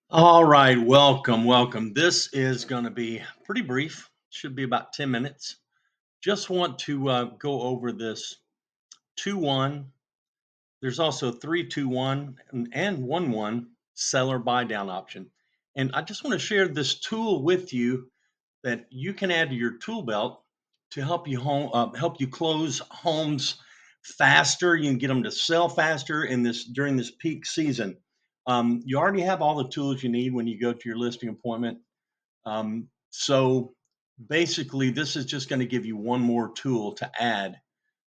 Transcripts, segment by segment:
All right, welcome. This is going to be pretty brief. Should be about 10 minutes. Just want to go over this 2-1. There's also 3-2-1 and 1-1 seller buy down option. And I just want to share this tool with you that you can add to your tool belt to help you close homes faster. You can get them to sell faster in this during this peak season. You already have all the tools you need when you go to your listing appointment. So basically, this is just going to give you one more tool to add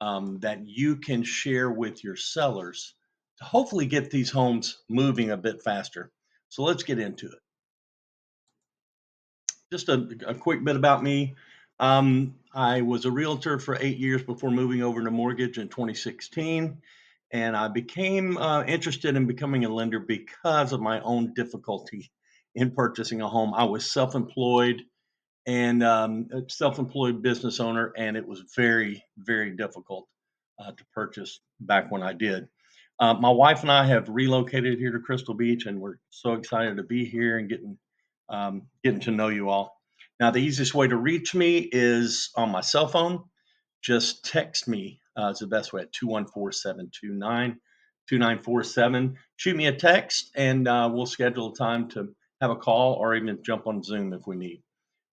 that you can share with your sellers to hopefully get these homes moving a bit faster. So let's get into it. Just a quick bit about me. I was a realtor for 8 years before moving over to mortgage in 2016. And I became interested in becoming a lender because of my own difficulty in purchasing a home. I was self employed and a self-employed business owner, and it was very, very difficult to purchase back when I did. My wife and I have relocated here to Crystal Beach, and we're so excited to be here and getting to know you all. Now, the easiest way to reach me is on my cell phone. Just text me is the best way at 214-729-2947. Shoot me a text, and we'll schedule a time to have a call or even jump on Zoom if we need.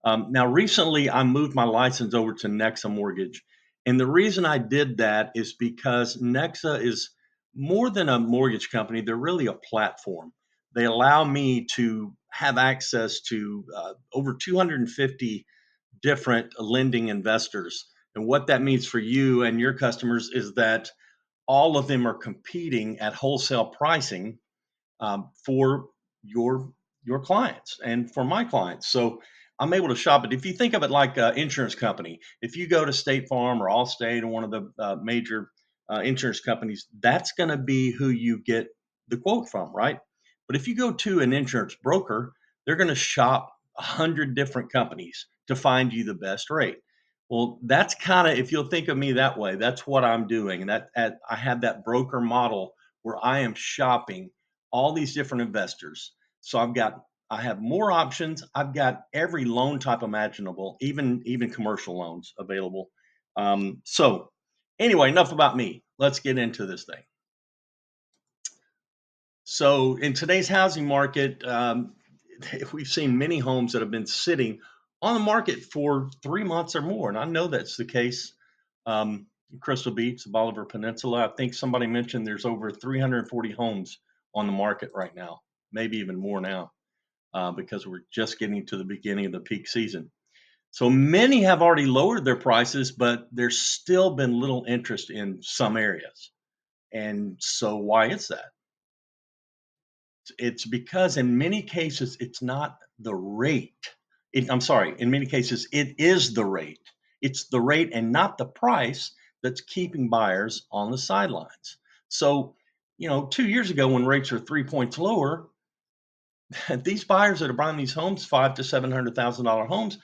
Now, recently, I moved my license over to Nexa Mortgage. And the reason I did that is because Nexa is more than a mortgage company, they're really a platform. They allow me to have access to over 250 different lending investors. And what that means for you and your customers is that all of them are competing at wholesale pricing for your your clients and for my clients. So I'm able to shop it. If you think of it like an insurance company, if you go to State Farm or Allstate or one of the major insurance companies, that's going to be who you get the quote from, right? But if you go to an insurance broker, they're going to shop 100 different companies to find you the best rate. Well, that's kind of, if you'll think of me that way, that's what I'm doing. And I have that broker model where I am shopping all these different investors. So I have more options. I've got every loan type imaginable, even commercial loans available. So anyway, enough about me. Let's get into this thing. So in today's housing market, we've seen many homes that have been sitting on the market for 3 months or more, and I know that's the case. In Crystal Beach, the Bolivar Peninsula, I think somebody mentioned there's over 340 homes on the market right now, maybe even more now, because we're just getting to the beginning of the peak season. So many have already lowered their prices, but there's still been little interest in some areas. And so why is that? It's because in many cases, it's not the rate. I'm sorry, in many cases, it is the rate. It's the rate and not the price that's keeping buyers on the sidelines. So, 2 years ago, when rates are 3 points lower, these buyers that are buying these homes, five to $700,000 homes,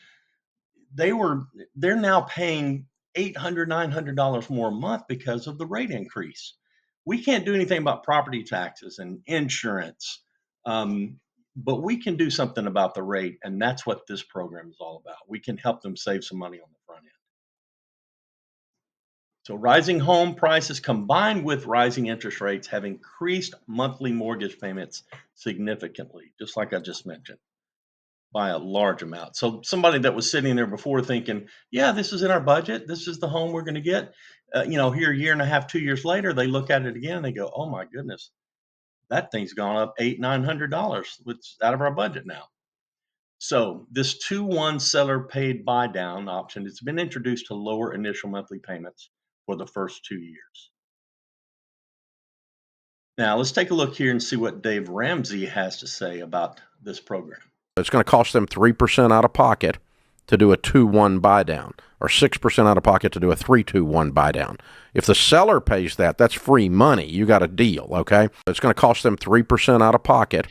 they're now paying $800, $900 more a month because of the rate increase. We can't do anything about property taxes and insurance, um, but we can do something about the rate, and that's what this program is all about. We can help them save some money on the front end. So, rising home prices combined with rising interest rates have increased monthly mortgage payments significantly, just like I just mentioned, by a large amount. So somebody that was sitting there before thinking, yeah, this is in our budget. This is the home we're going to get. Here a year and a half, 2 years later, they look at it again and they go, oh my goodness, that thing's gone up $800, $900, which is out of our budget now. So this 2-1 seller paid buy down option, it's been introduced to lower initial monthly payments for the first 2 years. Now let's take a look here and see what Dave Ramsey has to say about this program. It's going to cost them 3% out of pocket to do a 2-1 buy down, or 6% out of pocket to do a 3-2-1 buy down. If the seller pays that, that's free money. You got a deal, okay? It's going to cost them 3% out of pocket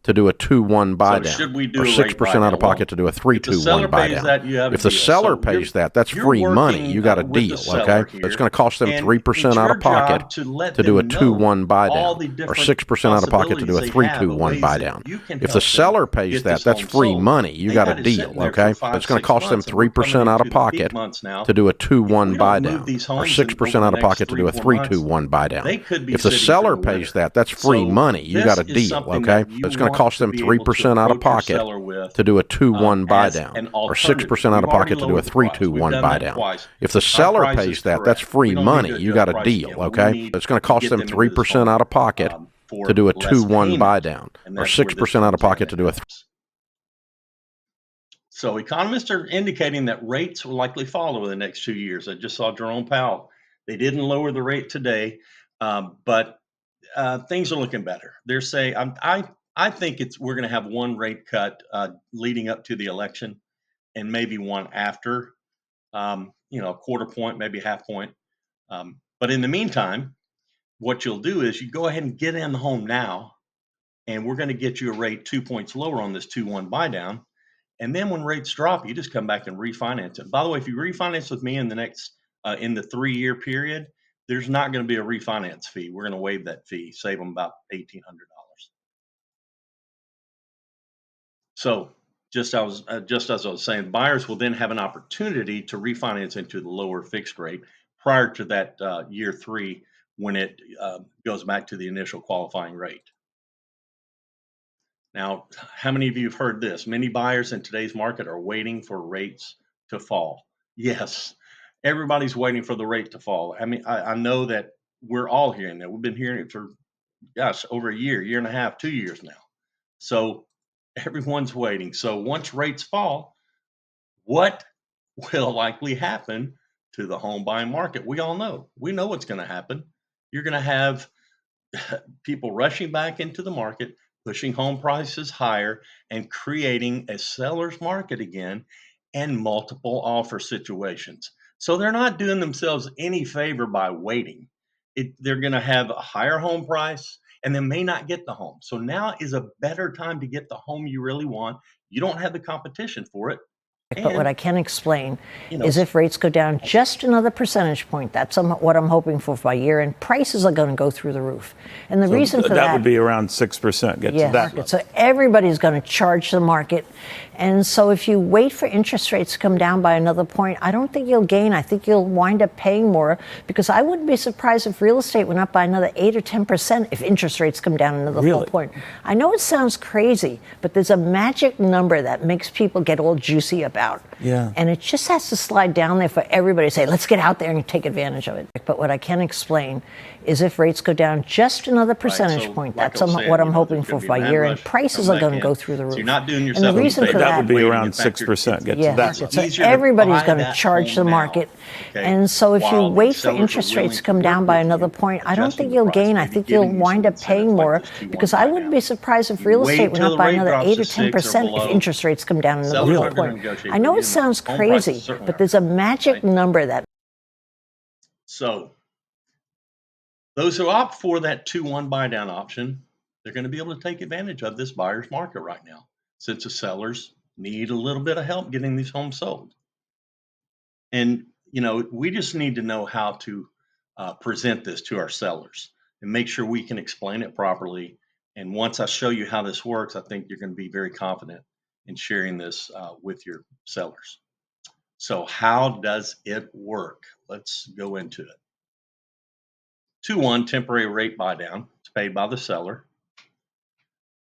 to do a 2-1 buy So down, should we do or a rate 6% out of buy down? pocket to do a If the 3-2-1 seller buy pays down. that, you have a If the deal. seller So pays that, that's you're free money. working You got a with the deal, seller okay? It's here, going to cost them and 3% it's out your of pocket job to let to do a them know 2-1 buy all down, the or different 6% out of pocket to do a possibilities they have of 3-2-1 ways buy that down. you can If the help them seller pays get that, this that's home free sold. money. You They've got a had it deal, sitting there okay? for 5, It's going to 6 cost them months, and we're coming 3% out of into the peak pocket months now. to do a If 2-1 we buy don't move down, these or homes in 6% over out the of next pocket to do a 3-4 months, 3-2-1 buy down. they could be If the sitting through seller the pays winter. that, that's free So money. You this got a is deal, something okay? that you It's going to want cost to them be able to 3% out of approach your pocket seller with to do a 2-1 buy as down, an or alternative. 6% out We've of already pocket to do a lowered the price. We've 3-2-1 done buy that down. twice. If the Our seller price pays is that, that's correct. We free don't need money. to You adjust got a price deal, again. But we okay? need It's going to to cost get them them into this 3% home out of pocket to for do a less 2-1 buy payment, down, and or that's where this 6% out of comes in pocket and to do a helps. So economists are indicating that rates will likely fall over the next 2 years. I just saw Jerome Powell. They didn't lower the rate today, but things are looking better. They're saying I think we're going to have one rate cut leading up to the election, and maybe one after. A quarter point, maybe a half point. But in the meantime, what you'll do is you go ahead and get in the home now, and we're going to get you a rate 2 points lower on this 2-1 buy down. And then when rates drop, you just come back and refinance it. By the way, if you refinance with me in the 3-year period, there's not going to be a refinance fee. We're going to waive that fee, save them about $1,800. So just as I was saying, buyers will then have an opportunity to refinance into the lower fixed rate prior to that year 3 when it goes back to the initial qualifying rate. Now, how many of you have heard this? Many buyers in today's market are waiting for rates to fall. Yes, everybody's waiting for the rate to fall. I mean, I know that we're all hearing that. We've been hearing it for, gosh, over a year and a half, 2 years now. So everyone's waiting. So once rates fall, what will likely happen to the home buying market? We all know. We know what's going to happen. You're going to have people rushing back into the market, pushing home prices higher, and creating a seller's market again and multiple offer situations. So they're not doing themselves any favor by waiting. They're going to have a higher home price and they may not get the home. So now is a better time to get the home you really want. You don't have the competition for it. But what And, I can explain you know, is if rates go down just another percentage point, that's what I'm hoping for by year end, prices are going to go through the roof. And the reason for that would be around 6%. Get to that level. So everybody's going to charge the market. And so if you wait for interest rates to come down by another point, I don't think you'll gain. I think you'll wind up paying more, because I wouldn't be surprised if real estate went up by another 8 or 10% if interest rates come down another full point. I know it sounds crazy, but there's a magic number that makes people get all juicy about. Yeah. And it just has to slide down there for everybody to say, let's get out there and take advantage of it. But what I can explain is if rates go down just another percentage point, that's what I'm hoping for by year end, prices are going to go through the roof. So you're not doing and yourself the reason for that would be around In fact, 6%. Get to yeah, that so level. everybody's going to charge the market. And so if you wait for interest rates to come down by another point, I don't think you'll gain. I think you'll wind up paying more, because I wouldn't be surprised if real estate went up by another 8 or 10% if interest rates come down another full point. I know it sounds crazy, but there's a magic number that. So those who opt for that 2-1 buy down option, they're going to be able to take advantage of this buyer's market right now, since the sellers need a little bit of help getting these homes sold. And, we just need to know how to present this to our sellers and make sure we can explain it properly. And once I show you how this works, I think you're going to be very confident in sharing this with your sellers. So how does it work? Let's go into it. 2-1 temporary rate buy down. It's paid by the seller.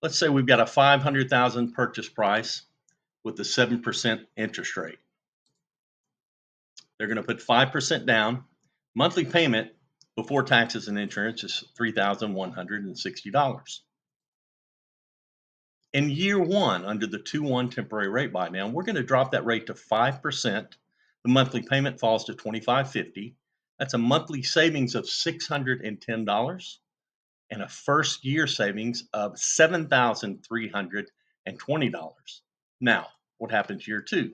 Let's say we've got a $500,000 purchase price with a 7% interest rate. They're going to put 5% down. Monthly payment before taxes and insurance is $3,160. In year 1, under the 2-1 temporary rate buy down, we're going to drop that rate to 5%. The monthly payment falls to $2,550. That's a monthly savings of $610 and a first year savings of $7,320. Now, what happens year 2?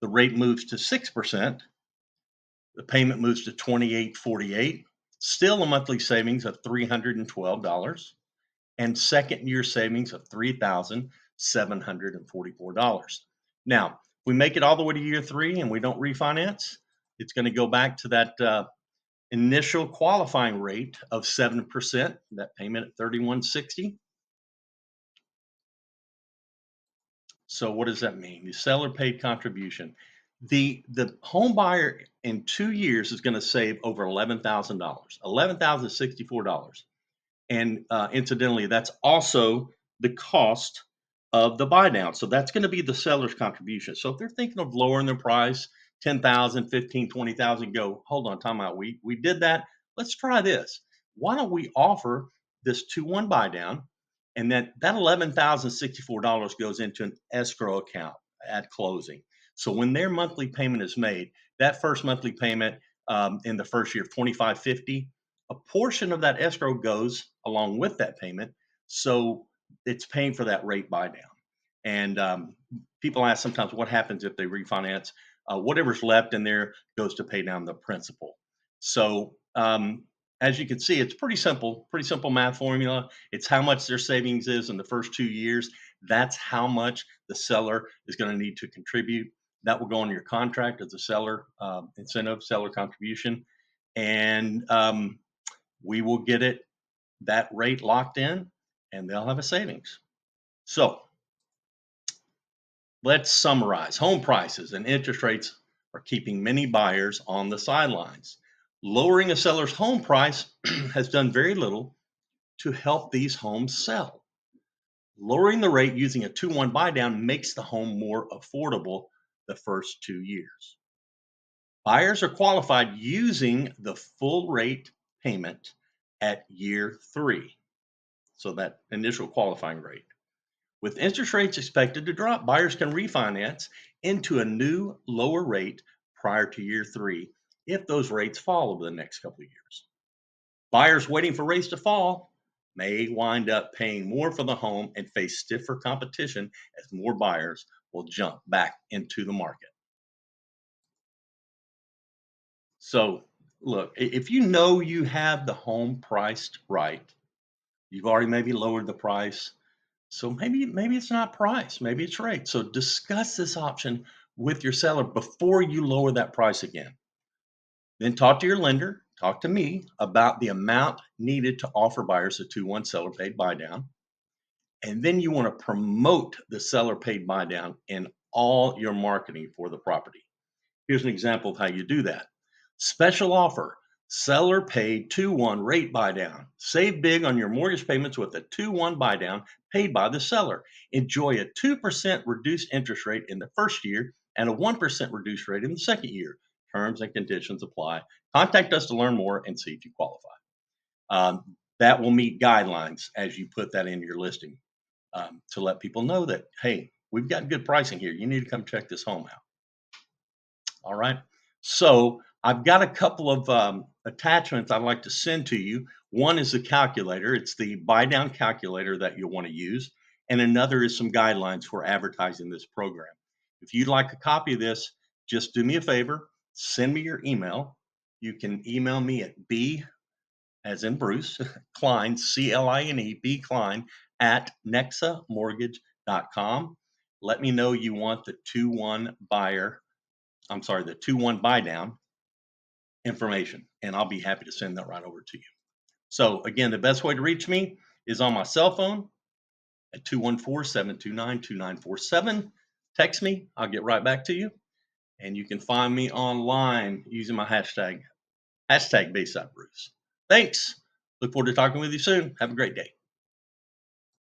The rate moves to 6%. The payment moves to $2,848. Still a monthly savings of $312 and second year savings of $3,744. Now, if we make it all the way to year 3 and we don't refinance, it's going to go back to that initial qualifying rate of 7%, that payment at 3160. So what does that mean? The seller paid contribution. The home buyer in 2 years is going to save over $11,000, $11,064. And incidentally, that's also the cost of the buy down. So that's going to be the seller's contribution. So if they're thinking of lowering their price, 10,000, 15, 20,000, go, hold on, time out. We did that. Let's try this. Why don't we offer this 2-1 buy down? And that $11,064 goes into an escrow account at closing. So when their monthly payment is made, that first monthly payment in the first year of 2550, a portion of that escrow goes along with that payment. So it's paying for that rate buy down. And people ask sometimes what happens if they refinance. Whatever's left in there goes to pay down the principal. So as you can see, it's pretty simple math formula. It's how much their savings is in the first 2 years. That's how much the seller is going to need to contribute. That will go on your contract as a seller incentive, seller contribution. And we will get that rate locked in and they'll have a savings. So let's summarize. Home prices and interest rates are keeping many buyers on the sidelines. Lowering a seller's home price has done very little to help these homes sell. Lowering the rate using a 2-1 buy down makes the home more affordable the first 2 years. Buyers are qualified using the full rate payment at year 3. So that initial qualifying rate. With interest rates expected to drop, buyers can refinance into a new lower rate prior to year 3 if those rates fall over the next couple of years. Buyers waiting for rates to fall may wind up paying more for the home and face stiffer competition as more buyers will jump back into the market. So, look, if you know you have the home priced right, you've already maybe lowered the price. So maybe it's not price, maybe it's rate. So discuss this option with your seller before you lower that price again. Then talk to your lender, talk to me about the amount needed to offer buyers a 2-1 seller paid buy down. And then you want to promote the seller paid buy down in all your marketing for the property. Here's an example of how you do that. Special offer, seller paid 2-1 rate buy down. Save big on your mortgage payments with a 2-1 buy down paid by the seller. Enjoy a 2% reduced interest rate in the first year and a 1% reduced rate in the second year. Terms and conditions apply. Contact us to learn more and see if you qualify. That will meet guidelines as you put that in your listing to let people know that, hey, we've got good pricing here. You need to come check this home out. All right. So I've got a couple of attachments I'd like to send to you. One is the calculator. It's the buy down calculator that you'll want to use. And another is some guidelines for advertising this program. If you'd like a copy of this, just do me a favor, send me your email. You can email me at B as in Bruce, Klein, C-L-I-N-E, B Klein at nexamortgage.com. Let me know you want the 2-1 the 2-1 buy down information, and I'll be happy to send that right over to you. So again, the best way to reach me is on my cell phone at 214-729-2947. Text me, I'll get right back to you. And you can find me online using my hashtag Bayside Bruce. Thanks. Look forward to talking with you soon. Have a great day.